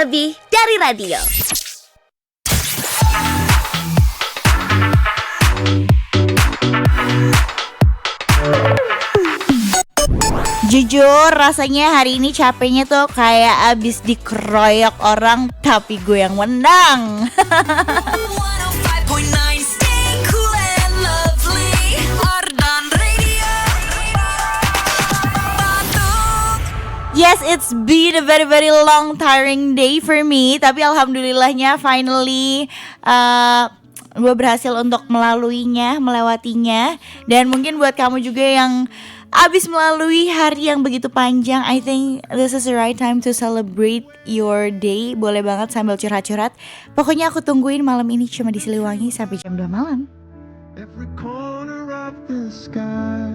lebih dari radio. Jujur rasanya hari ini capeknya tuh kayak abis dikeroyok orang tapi gue yang menang. Yes, it's been a very very long tiring day for me. Tapi alhamdulillahnya finally gue berhasil untuk melewatinya. Dan mungkin buat kamu juga yang abis melalui hari yang begitu panjang, I think this is the right time to celebrate your day. Boleh banget sambil curhat-curhat. Pokoknya aku tungguin malam ini cuma di Siliwangi sampai jam 2 malam. Every corner of the sky.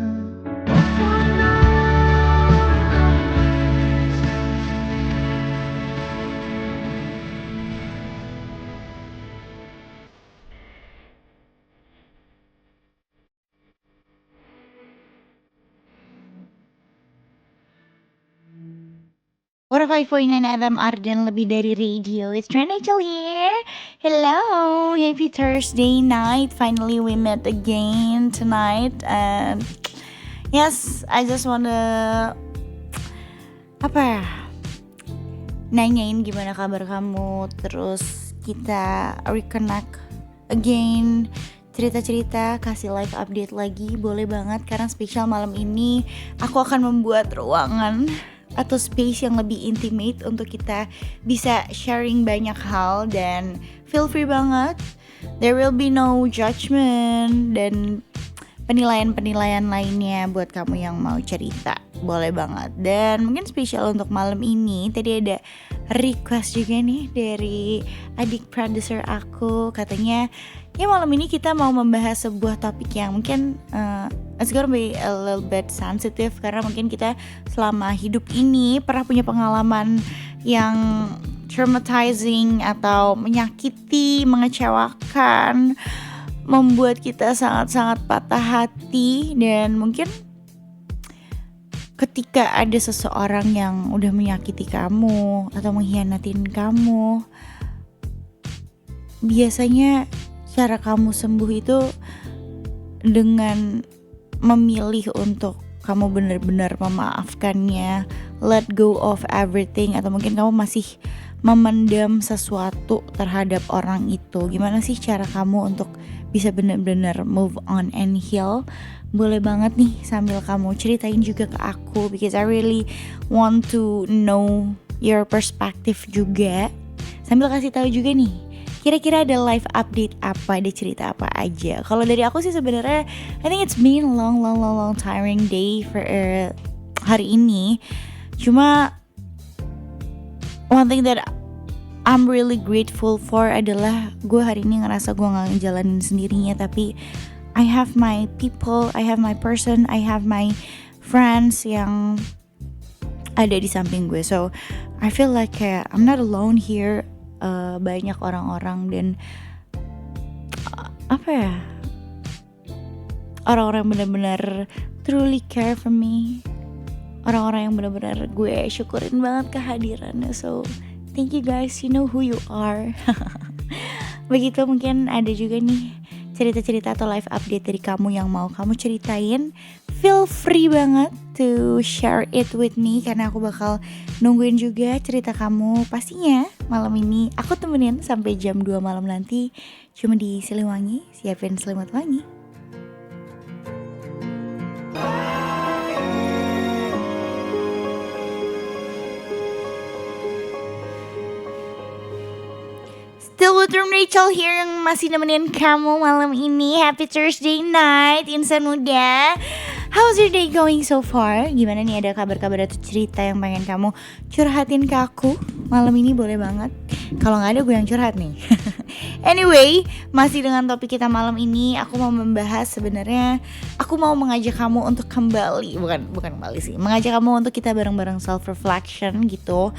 What if I point Adam Arden lebih dari radio? It's Trend Rachel here. Hello, happy Thursday night. Finally we met again tonight. And yes, I just wanna nanyain gimana kabar kamu. Terus kita reconnect again. Cerita-cerita, kasih live update lagi, boleh banget. Karena spesial malam ini aku akan membuat ruangan atau space yang lebih intimate untuk kita bisa sharing banyak hal. Dan feel free banget, there will be no judgment dan penilaian-penilaian lainnya buat kamu yang mau cerita, boleh banget. Dan mungkin spesial untuk malam ini, tadi ada request juga nih dari adik produser aku. Katanya ya malam ini kita mau membahas sebuah topik yang mungkin it's gonna be a little bit sensitive. Karena mungkin kita selama hidup ini pernah punya pengalaman yang traumatizing atau menyakiti, mengecewakan, membuat kita sangat-sangat patah hati. Dan mungkin ketika ada seseorang yang udah menyakiti kamu atau mengkhianatin kamu, biasanya cara kamu sembuh itu dengan memilih untuk kamu benar-benar memaafkannya, let go of everything. Atau mungkin kamu masih memendam sesuatu terhadap orang itu. Gimana sih cara kamu untuk bisa benar-benar move on and heal? Boleh banget nih sambil kamu ceritain juga ke aku, because I really want to know your perspective juga. Sambil kasih tahu juga nih, kira-kira ada live update apa, ada cerita apa aja. Kalau dari aku sih sebenarnya I think it's been a long tiring day for hari ini. Cuma one thing that I'm really grateful for adalah gue hari ini ngerasa gue gak ngejalanin sendirinya, tapi I have my people, I have my person, I have my friends yang ada di samping gue. So I feel like I'm not alone here. Banyak orang-orang dan orang-orang yang benar-benar truly care for me, orang-orang yang benar-benar gue syukurin banget kehadirannya. So thank you guys, you know who you are. Begitu. Mungkin ada juga nih cerita-cerita atau live update dari kamu yang mau kamu ceritain. Feel free banget to share it with me, karena aku bakal nungguin juga cerita kamu. Pastinya malam ini aku temenin sampai jam 2 malam nanti, cuma di Siliwangi. Siapin selimut wangi. Still with Rachel here yang masih nemenin kamu malam ini. Happy Thursday night, insan muda. How's your day going so far? Gimana nih, ada kabar-kabar atau cerita yang pengen kamu curhatin ke aku malam ini? Boleh banget. Kalau gak ada, gue yang curhat nih. Anyway, masih dengan topik kita malam ini, aku mau membahas, sebenarnya aku mau mengajak kamu untuk kembali, bukan kembali sih, mengajak kamu untuk kita bareng-bareng self reflection gitu.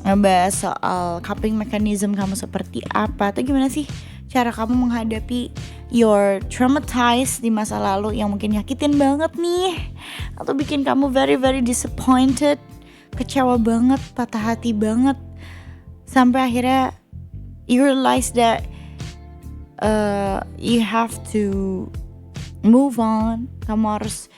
Ngebahas soal coping mechanism kamu seperti apa, atau gimana sih cara kamu menghadapi your traumatized di masa lalu yang mungkin nyakitin banget nih, atau bikin kamu very very disappointed. kecewa banget, patah hati banget, sampai akhirnya you realize that you have to move on. Kamu harus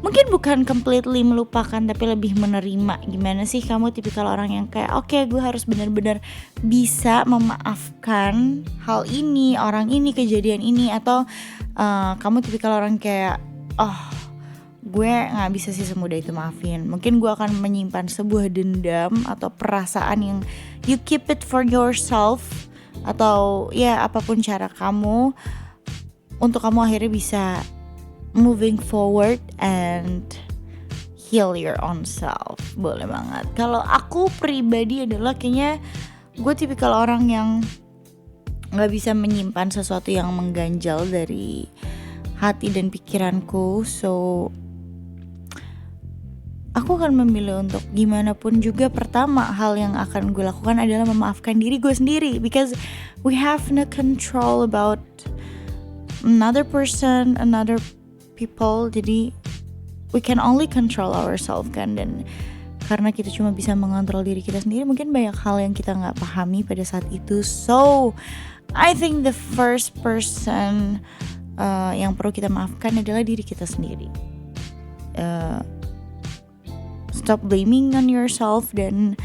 mungkin bukan completely melupakan, tapi lebih menerima. Gimana sih kamu tipikal orang yang kayak oke, gue harus benar-benar bisa memaafkan hal ini, orang ini, kejadian ini. Atau kamu tipikal orang kayak gue gak bisa sih semudah itu maafin. Mungkin gue akan menyimpan sebuah dendam atau perasaan yang you keep it for yourself. Atau ya apapun cara kamu untuk kamu akhirnya bisa moving forward and heal your own self. Boleh banget. Kalau aku pribadi adalah kayaknya gue tipikal orang yang gak bisa menyimpan sesuatu yang mengganjal dari hati dan pikiranku. So aku akan memilih untuk gimana pun juga, pertama hal yang akan gue lakukan adalah memaafkan diri gue sendiri. Because we have no control about another person, another people. Jadi we can only control ourselves kan. Dan karena kita cuma bisa mengontrol diri kita sendiri, mungkin banyak hal yang kita gak pahami pada saat itu. So I think the first person yang perlu kita maafkan adalah diri kita sendiri. Stop blaming on yourself dan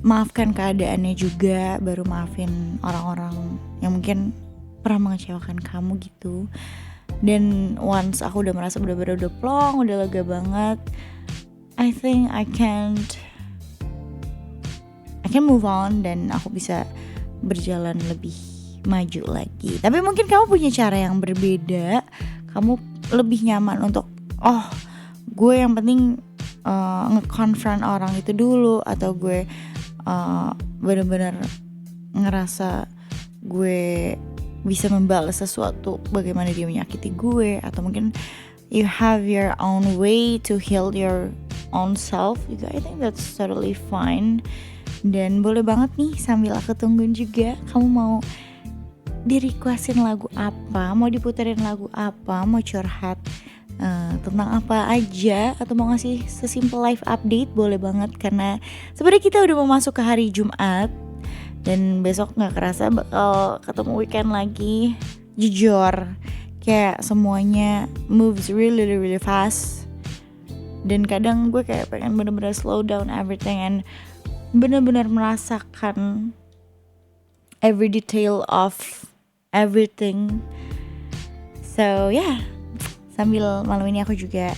maafkan keadaannya juga, baru maafin orang-orang yang mungkin pernah mengecewakan kamu gitu. Dan once aku udah merasa bener-bener udah plong, udah lega banget, I think I can move on dan aku bisa berjalan lebih maju lagi. Tapi mungkin kamu punya cara yang berbeda. Kamu lebih nyaman untuk gue yang penting nge-confront orang itu dulu, atau gue bener-bener ngerasa gue bisa membalas sesuatu bagaimana dia menyakiti gue. Atau mungkin you have your own way to heal your own self juga. I think that's totally fine. Dan boleh banget nih sambil aku tungguin juga, kamu mau di-requestin lagu apa, mau diputerin lagu apa, mau curhat tentang apa aja, atau mau ngasih sesimpel live update, boleh banget. Karena sebenarnya kita udah mau masuk ke hari Jumat dan besok gak kerasa bakal ketemu weekend lagi. Jujur kayak semuanya moves really really fast, dan kadang gue kayak pengen bener-bener slow down everything and bener-bener merasakan every detail of everything. So yeah, sambil malam ini aku juga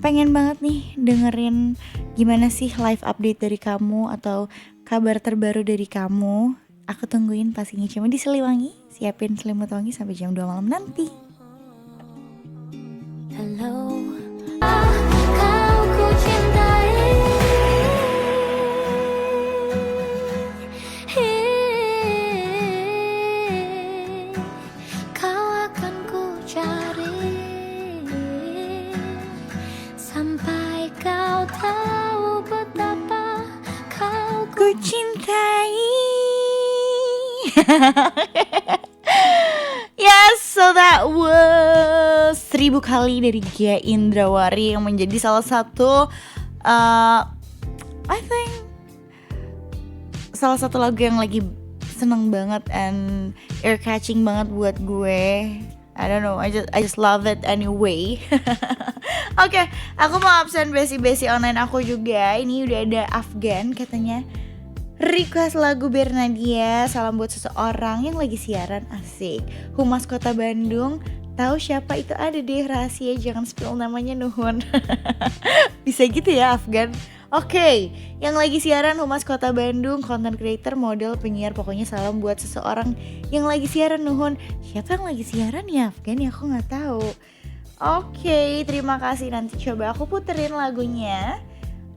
pengen banget nih dengerin gimana sih live update dari kamu atau kabar terbaru dari kamu. Aku tungguin pastinya cuma di Siliwangi. Siapin selimut wangi sampai jam 2 malam nanti. Hello, kau ku cintai, kau akan ku cari sampai kau tahu betapa kau Ku cintai. Yes, so that was 1000 kali dari Gia Indrawari, yang menjadi salah satu I think salah satu lagu yang lagi seneng banget and ear catching banget buat gue. I don't know, I just love it anyway. Oke, aku mau absen besi-besi online aku juga. Ini udah ada Afgan katanya request lagu Bernadia, salam buat seseorang yang lagi siaran. Asik. Humas Kota Bandung, tahu siapa itu, ada deh rahasia, jangan spill namanya nuhun. Bisa gitu ya Afgan. Oke, yang lagi siaran Humas Kota Bandung, content creator, model, penyiar, pokoknya salam buat seseorang yang lagi siaran nuhun. Siapa yang lagi siaran ya Afgan? Ya aku nggak tahu. Oke, terima kasih. Nanti coba aku puterin lagunya.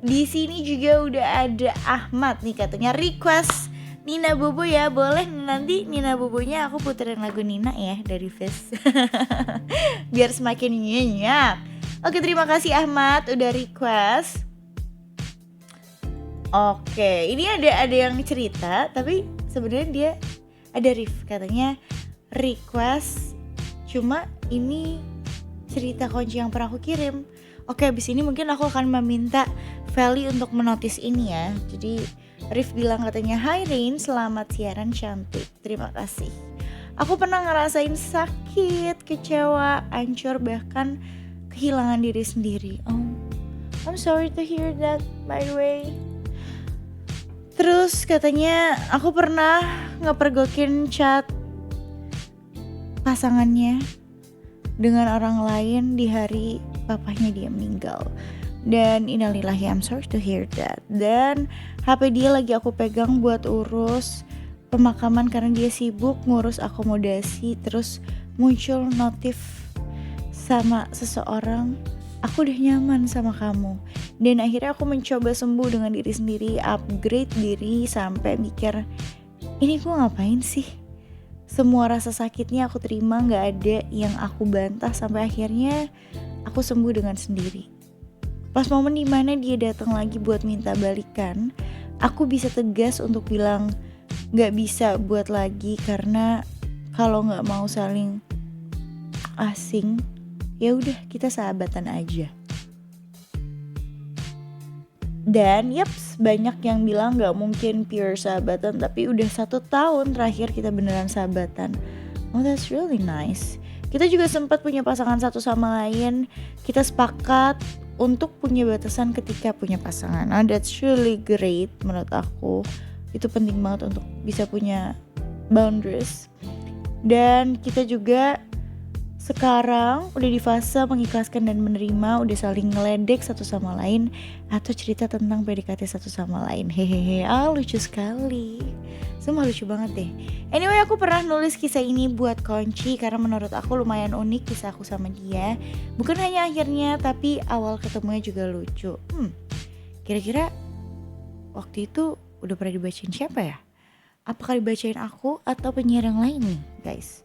Di sini juga udah ada Ahmad nih, katanya request Nina Bobo ya. Boleh nanti Nina Bobonya aku puterin lagu Nina ya dari Fizz. Biar semakin nyenyak. Oke, terima kasih Ahmad udah request. Oke, ini ada yang cerita, tapi sebenarnya dia ada riff, katanya request, cuma ini cerita kunci yang pernah aku kirim. Oke, abis ini mungkin aku akan meminta Feli untuk menotis ini ya. Jadi Rif bilang katanya, "Hai Rain, selamat siaran cantik, terima kasih. Aku pernah ngerasain sakit, kecewa, hancur, bahkan kehilangan diri sendiri." Oh, I'm sorry to hear that by the way. Terus katanya aku pernah ngepergokin chat pasangannya dengan orang lain di hari papahnya dia meninggal. Dan innalillahi, I'm sorry to hear that. Dan HP dia lagi aku pegang buat urus pemakaman karena dia sibuk ngurus akomodasi. Terus muncul notif sama seseorang, "Aku udah nyaman sama kamu." Dan akhirnya aku mencoba sembuh dengan diri sendiri, upgrade diri sampai mikir, ini gue ngapain sih? Semua rasa sakitnya aku terima, gak ada yang aku bantah. Sampai akhirnya aku sembuh dengan sendiri. Pas momen dimana dia datang lagi buat minta balikan, aku bisa tegas untuk bilang gak bisa buat lagi, karena kalau gak mau saling asing, ya udah kita sahabatan aja. Dan yaps, banyak yang bilang gak mungkin pure sahabatan, tapi udah 1 tahun terakhir kita beneran sahabatan. Oh, that's really nice. Kita juga sempat punya pasangan satu sama lain. Kita sepakat untuk punya batasan ketika punya pasangan. Nah, that's really great menurut aku. Itu penting banget untuk bisa punya boundaries. Dan kita juga sekarang udah di fase mengikhlaskan dan menerima, udah saling ngeledek satu sama lain atau cerita tentang PDKT satu sama lain. Hehehe, lucu sekali. Semua lucu banget deh. Anyway, aku pernah nulis kisah ini buat Konci karena menurut aku lumayan unik kisah aku sama dia. Bukan hanya akhirnya, tapi awal ketemunya juga lucu. Kira-kira waktu itu udah pernah dibacain siapa ya? Apakah dibacain aku atau penyiar yang lain nih, guys?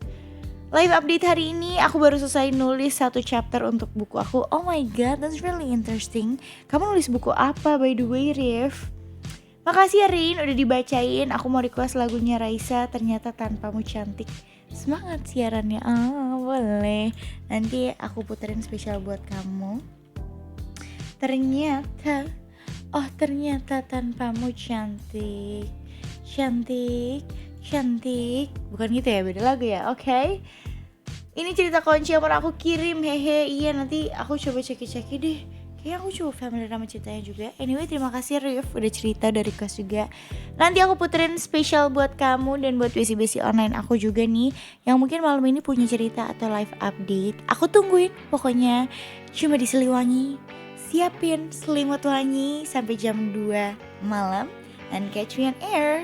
Live update hari ini, aku baru selesai nulis 1 chapter untuk buku aku. Oh my god, that's really interesting. Kamu nulis buku apa by the way, Rif? Makasih ya Rin, udah dibacain. Aku mau request lagunya Raisa, Ternyata Tanpamu Cantik. Semangat siarannya. Boleh. Nanti aku puterin spesial buat kamu. Ternyata tanpamu cantik. Cantik. Bukan gitu ya, beda lagu ya. Oke. Ini cerita Konci yang pernah aku kirim. Hehe, iya nanti aku coba ceki-ceki deh. Kayaknya aku coba familiar sama ceritanya juga. Anyway, terima kasih Rif udah cerita dari kelas juga. Nanti aku puterin spesial buat kamu dan buat besi-besi online aku juga nih, yang mungkin malam ini punya cerita atau live update. Aku tungguin pokoknya. Cuma di Siliwangi. Siapin selimut wangi sampai jam 2 malam. And catch me on air.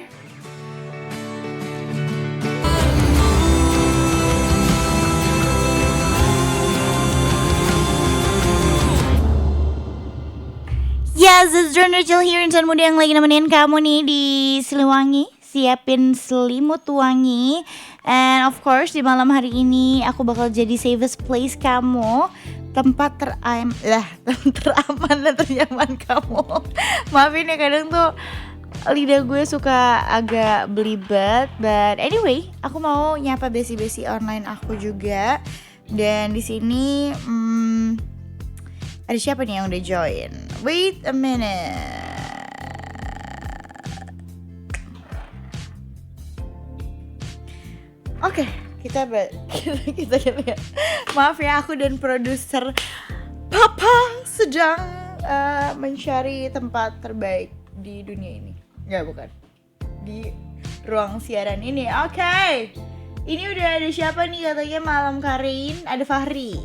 Yes, it's John Rachel here, insan muda yang lagi nemenin kamu nih di Siliwangi. Siapin selimut wangi. And of course di malam hari ini aku bakal jadi safest place kamu, tempat teraman dan ternyaman kamu. Maafin ya, kadang tuh lidah gue suka agak belibet. But anyway, aku mau nyapa besi-besi online aku juga. Dan di sini ada siapa nih yang udah join? Wait a minute. Oke, kita lihat. Maaf ya, aku dan produser Papa sedang mencari tempat terbaik di dunia ini. Enggak, bukan. Di ruang siaran ini. Oke. Ini udah ada siapa nih katanya malam Karin, ada Fahri.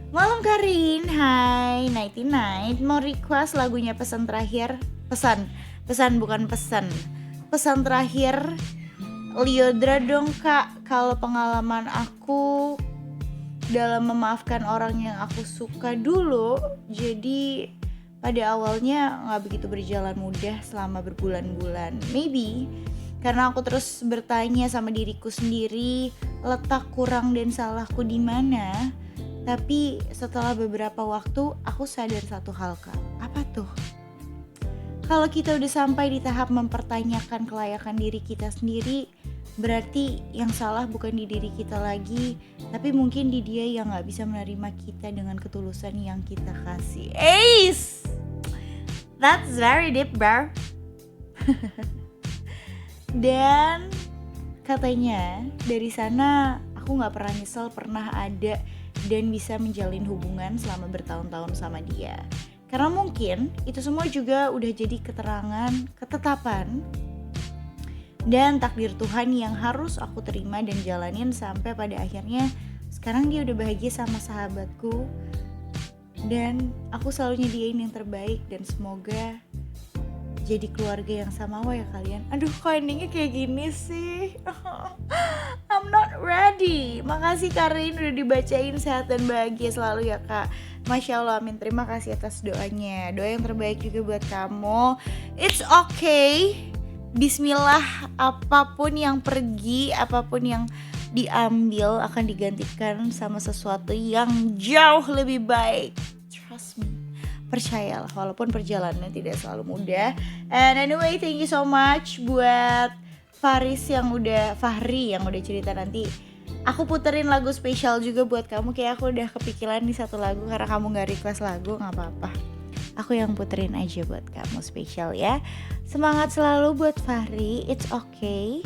Malam Karin, hai Nighty Night, mau request lagunya pesan terakhir. Pesan bukan pesan. Pesan terakhir Lyodra dong kak. Kalau pengalaman aku dalam memaafkan orang yang aku suka dulu, jadi pada awalnya gak begitu berjalan mudah selama berbulan-bulan. Maybe karena aku terus bertanya sama diriku sendiri, letak kurang dan salahku di mana. Tapi setelah beberapa waktu aku sadar satu hal kak. Apa tuh? Kalau kita udah sampai di tahap mempertanyakan kelayakan diri kita sendiri, berarti yang salah bukan di diri kita lagi, tapi mungkin di dia yang gak bisa menerima kita dengan ketulusan yang kita kasih. Ace! That's very deep, bro. Dan katanya dari sana aku gak pernah nyesel pernah ada dan bisa menjalin hubungan selama bertahun-tahun sama dia. Karena mungkin itu semua juga udah jadi keterangan, ketetapan, dan takdir Tuhan yang harus aku terima dan jalanin sampai pada akhirnya sekarang dia udah bahagia sama sahabatku. Dan aku selalu nyediain yang terbaik dan semoga jadi keluarga yang samawa ya kalian. Aduh, kok endingnya kayak gini sih? I'm not ready. Makasih Karin udah dibacain, sehat dan bahagia selalu ya kak. Masya Allah, amin. Terima kasih atas doanya. Doa yang terbaik juga buat kamu. It's okay. Bismillah, apapun yang pergi, apapun yang diambil akan digantikan sama sesuatu yang jauh lebih baik. Trust me. Percayalah, walaupun perjalanannya tidak selalu mudah. And anyway, thank you so much buat Fahri yang udah cerita. Nanti aku puterin lagu spesial juga buat kamu. Kayak aku udah kepikiran nih satu lagu, karena kamu gak request lagu, gak apa-apa, aku yang puterin aja buat kamu spesial ya. Semangat selalu buat Fahri. It's okay,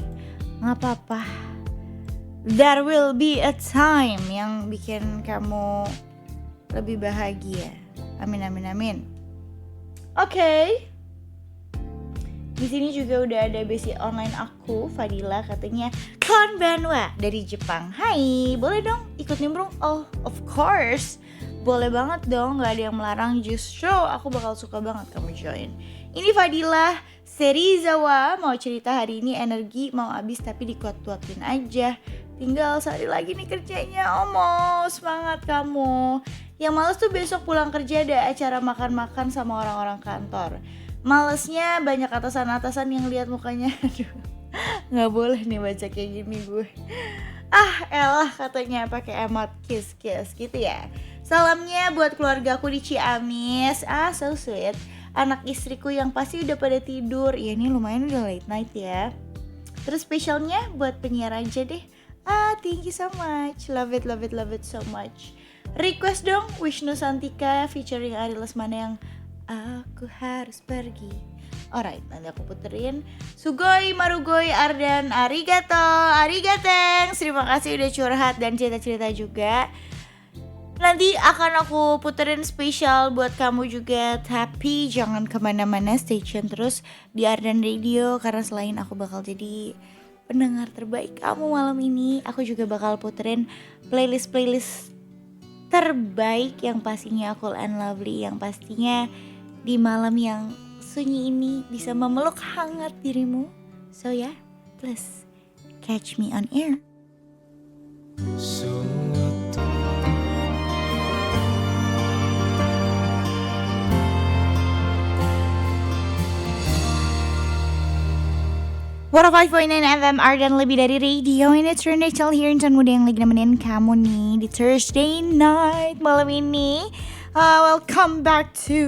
gak apa-apa. There will be a time yang bikin kamu lebih bahagia. Amin amin amin. Oke. Di sini juga udah ada basic online aku, Fadila, katanya konbanwa dari Jepang. Hai, boleh dong ikut nimbrung? Oh, of course. Boleh banget dong, gak ada yang melarang. Justru aku bakal suka banget kamu join. Ini Fadila Serizawa mau cerita hari ini energi mau habis tapi dikuat-kuatin aja. Tinggal sehari lagi nih kerjanya. Omo, semangat kamu. Yang males tuh besok pulang kerja ada acara makan-makan sama orang-orang kantor. Malesnya banyak atasan-atasan yang lihat mukanya. Aduh, gak boleh nih baca kayak gini gue. Elah katanya pakai emot kiss-kiss gitu ya. Salamnya buat keluargaku di Ciamis. So sweet. Anak istriku yang pasti udah pada tidur. Ya ini lumayan udah late night ya. Terus spesialnya buat penyiar aja deh. Thank you so much. Love it so much. Request dong Wisnu Santika featuring Ari Lesmana yang Aku Harus Pergi. Alright, nanti aku puterin. Sugoi, Marugoi, Ardan, arigateng. Terima kasih udah curhat dan cerita-cerita juga. Nanti akan aku puterin spesial buat kamu juga. Tapi jangan kemana-mana, stay tune terus di Ardan Radio. Karena selain aku bakal jadi pendengar terbaik kamu malam ini, aku juga bakal puterin playlist terbaik yang pastinya cool and lovely, yang pastinya di malam yang sunyi ini bisa memeluk hangat dirimu. So yeah, please catch me on air. What a 5.9 FM Ardan, lebih dari radio. And it's Rachel here, insan muda yang lagi nemenin kamu nih di Thursday night malam ini. Welcome back to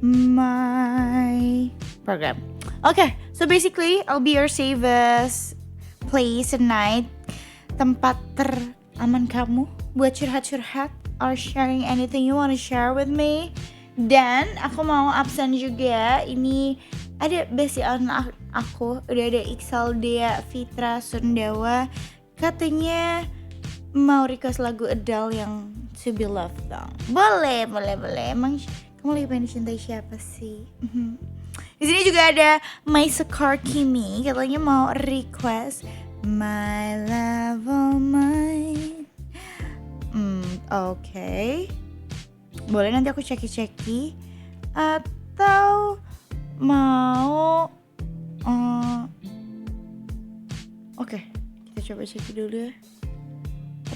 my program. Okay, so basically I'll be your safest place tonight. Tempat teraman kamu buat curhat-curhat or sharing anything you wanna share with me. Dan aku mau absen juga. Ini ada basic anak aku, udah ada Iqsal Dea Fitra Sundawa. Katanya mau request lagu Adele yang To Be Loved dong. Boleh. Emang kamu lagi pengen dicintai siapa sih? Di sini juga ada My Sekar Kimi, katanya mau request My Love All Mine. Oke. Boleh, nanti aku ceki. Atau mau Oke, kita coba cek dulu ya.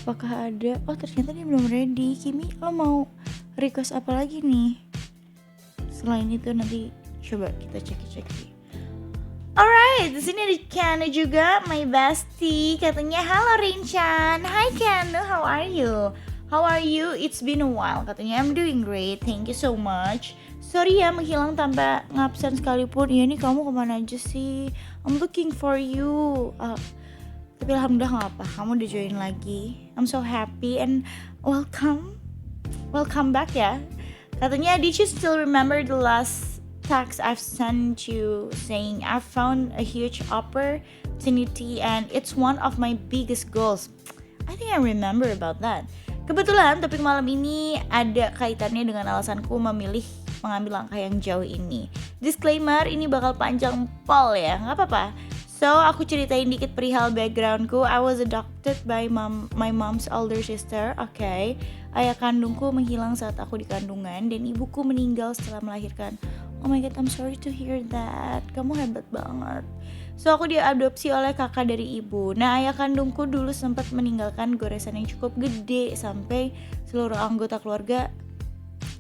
Apakah ada? Oh, ternyata dia belum ready. Kimi, lo mau request apa lagi nih? Selain itu nanti coba kita cek. Alright, di sini ada Kanu juga, my bestie. Katanya halo Rinchan. Hi Kanu, how are you? How are you? It's been a while. Katanya I'm doing great. Thank you so much. Sorry ya menghilang tanpa ngabsen sekalipun. Ya nih kamu kemana aja sih? I'm looking for you. Tapi alhamdulillah gak apa. Kamu udah join lagi. I'm so happy and welcome back ya. Katanya did you still remember the last text I've sent you saying I found a huge opportunity and it's one of my biggest goals. I think I remember about that. Kebetulan topik malam ini ada kaitannya dengan alasanku memilih mengambil langkah yang jauh ini. Disclaimer, ini bakal panjang pol ya, gak apa-apa. So, aku ceritain dikit perihal backgroundku. I was adopted by my mom's older sister. Okay. Ayah kandungku menghilang saat aku di kandungan dan ibuku meninggal setelah melahirkan. Oh my god, I'm sorry to hear that. Kamu hebat banget. So, aku diadopsi oleh kakak dari ibu. Nah, ayah kandungku dulu sempat meninggalkan goresan yang cukup gede sampai seluruh anggota keluarga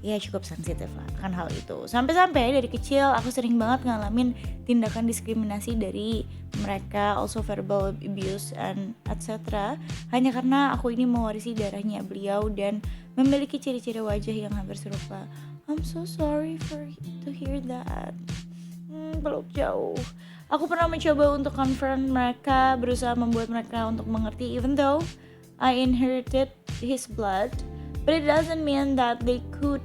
ya cukup sensitif lah akan hal itu. Sampai-sampai dari kecil aku sering banget ngalamin tindakan diskriminasi dari mereka, also verbal abuse and etc. Hanya karena aku ini mewarisi darahnya beliau dan memiliki ciri-ciri wajah yang hampir serupa. I'm so sorry to hear that. Peluk jauh. Aku pernah mencoba untuk confront mereka, berusaha membuat mereka untuk mengerti even though I inherited his blood, but it doesn't mean that they could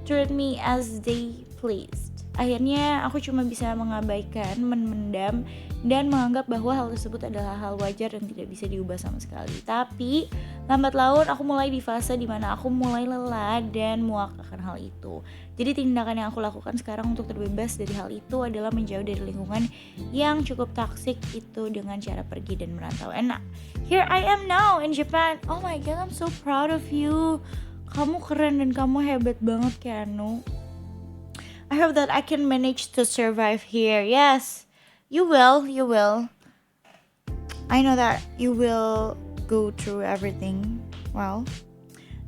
treat me as they pleased. Akhirnya aku cuma bisa mengabaikan, memendam, dan menganggap bahwa hal tersebut adalah hal wajar dan tidak bisa diubah sama sekali. Tapi lambat laun aku mulai di fase dimana aku mulai lelah dan muak akan hal itu. Jadi tindakan yang aku lakukan sekarang untuk terbebas dari hal itu adalah menjauh dari lingkungan yang cukup toksik itu dengan cara pergi dan merantau. And here I am now in Japan. Oh my god, I'm so proud of you. Kamu keren dan kamu hebat banget, Keanu. I hope that I can manage to survive here. Yes, you will. I know that you will go through everything well.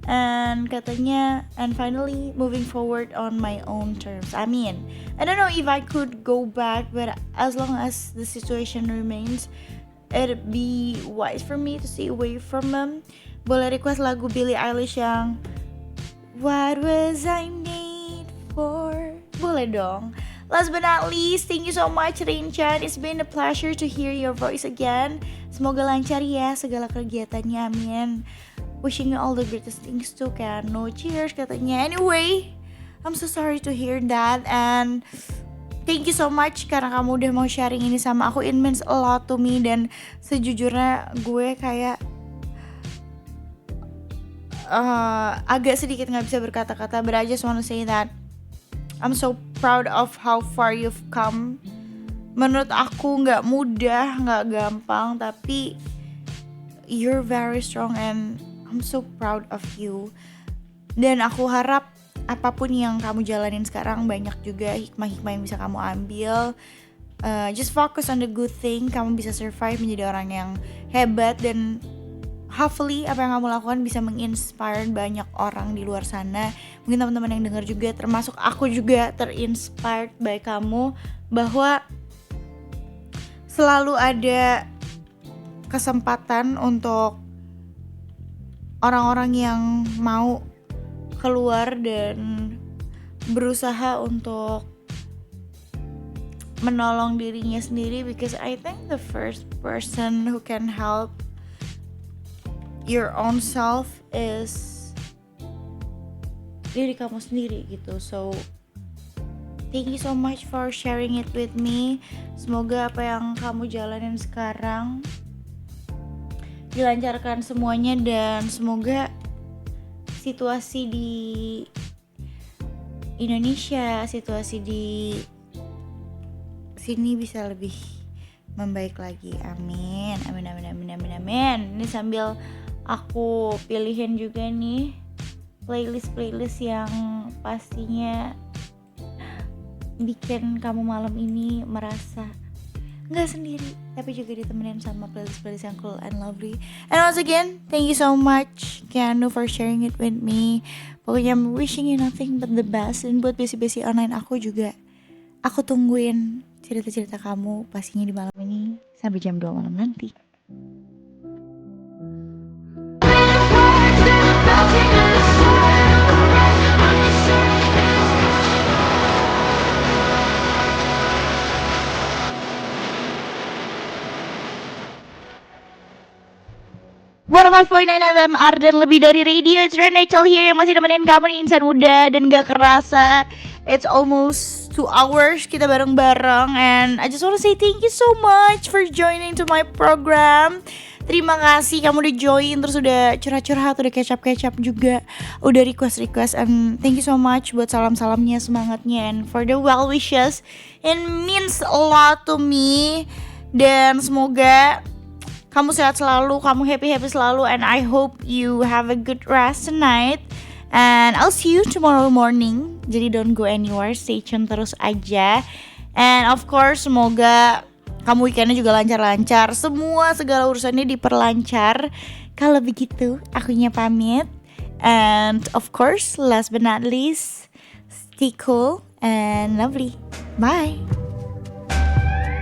And katanya, and finally moving forward on my own terms. I mean, I don't know if I could go back, but as long as the situation remains, it'd be wise for me to stay away from them. Boleh request lagu Billie Eilish yang What Was I Made For? Boleh dong. Last but not least, thank you so much Rinchan. It's been a pleasure to hear your voice again. Semoga lancar ya segala kegiatannya, amin. Wishing you all the greatest things too, kan. No cheers katanya. Anyway, I'm so sorry to hear that. And thank you so much karena kamu udah mau sharing ini sama aku. It means a lot to me. Dan sejujurnya gue kayak agak sedikit gak bisa berkata-kata, but I just want to say that I'm so proud of how far you've come. Menurut aku gak mudah, gak gampang, tapi you're very strong and I'm so proud of you. Dan aku harap apapun yang kamu jalanin sekarang banyak juga hikmah-hikmah yang bisa kamu ambil. Just focus on the good thing. Kamu bisa survive menjadi orang yang hebat dan hopefully apa yang kamu lakukan bisa menginspire banyak orang di luar sana. Mungkin teman-teman yang dengar juga, termasuk aku juga terinspired by kamu, bahwa selalu ada kesempatan untuk orang-orang yang mau keluar dan berusaha untuk menolong dirinya sendiri, because I think the first person who can help your own self is diri kamu sendiri gitu. So thank you so much for sharing it with me. Semoga apa yang kamu jalanin sekarang dilancarkan semuanya, dan semoga situasi di Indonesia, situasi di sini bisa lebih membaik lagi. Amin. Ini sambil aku pilihin juga nih playlist yang pastinya bikin kamu malam ini merasa nggak sendiri, tapi juga ditemenin sama playlist yang cool and lovely. And once again, thank you so much Keanu for sharing it with me. Pokoknya I'm wishing you nothing but the best. Dan buat besi-besi online aku juga, aku tungguin cerita-cerita kamu pastinya di malam ini sampai jam 2 malam nanti. 105.9 FM Ardan lebih dari radio. It's Rachel here yang masih nemenin kamu nih, insan muda. Dan gak kerasa it's almost 2 hours kita bareng-bareng. And I just want to say thank you so much for joining to my program. Terima kasih kamu udah join, terus udah curhat-curhat, udah kecap-kecap juga, udah request-request. And thank you so much buat salam-salamnya, semangatnya, and for the well wishes. It means a lot to me. Dan semoga kamu sehat selalu, kamu happy-happy selalu. And I hope you have a good rest tonight. And I'll see you tomorrow morning. Jadi don't go anywhere, stay tune terus aja. And of course semoga kamu weekendnya juga lancar-lancar. Semua segala urusannya diperlancar. Kalau begitu akunya pamit. And of course last but not least, stay cool and lovely. Bye.